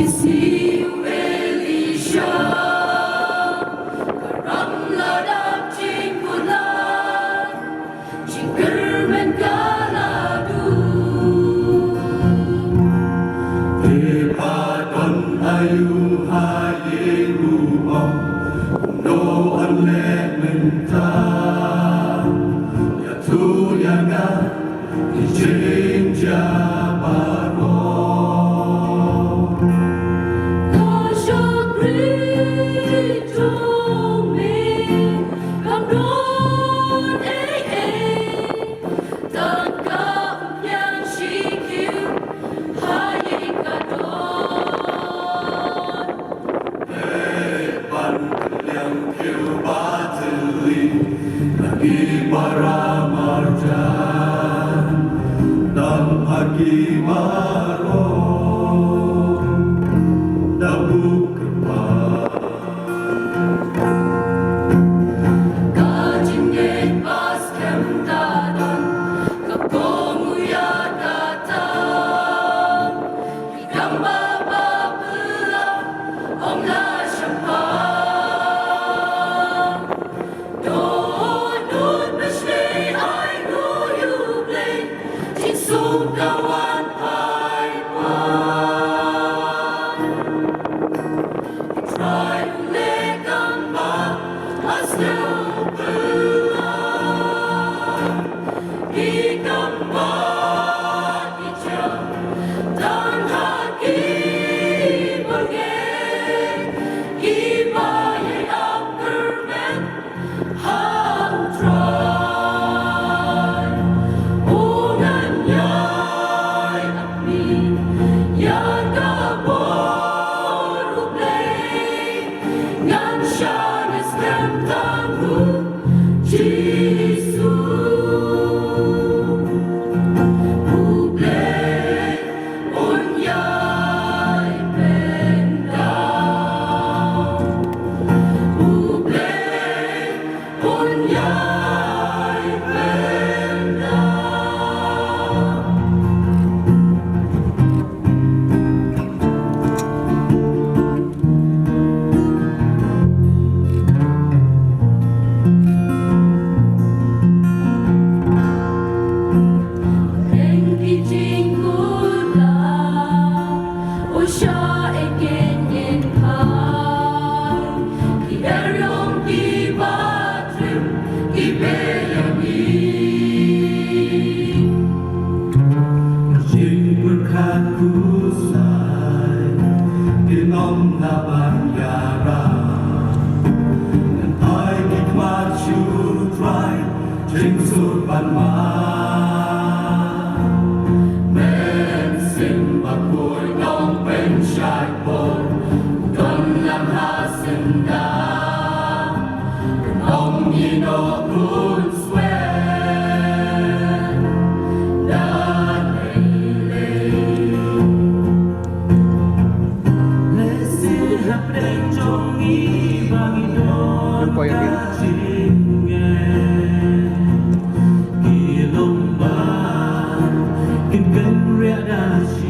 Isiu Elisha Karam ladap jing bulan Jing kermen kaladu Ipadon ayu haye ruom No anle menta Ya tu yanga Ijing jabaro Para marjan dan pagi marong dabu kerpa Kajingeng pas kemtadan Kakomuya datang Ikang baba belah Om la syapang Donut besli ai nuyu bleng Jing sung kawan pai pan Try ule gamba Aslu belah Di gamba hijau Dan haki bergeng Ibayi upperman Hang try Unan yai akmi Yang kaboru bleng Ngan syanis dem tangguh Jisu Ubleng unyai pendang Ubleng unyai pendang Engki jingkula Usha egen yen hai Ki eryong ki batrim Ki beyami Jing berkat kusai Ginom laban yara Dan ai nikmat syutrai Jing surban ma Men sim bakul nong pen syai pon Don lam hasenda Om ino kun swen Dan Lesihap den jongi bangidon kajingen Kilomba kinken riadashi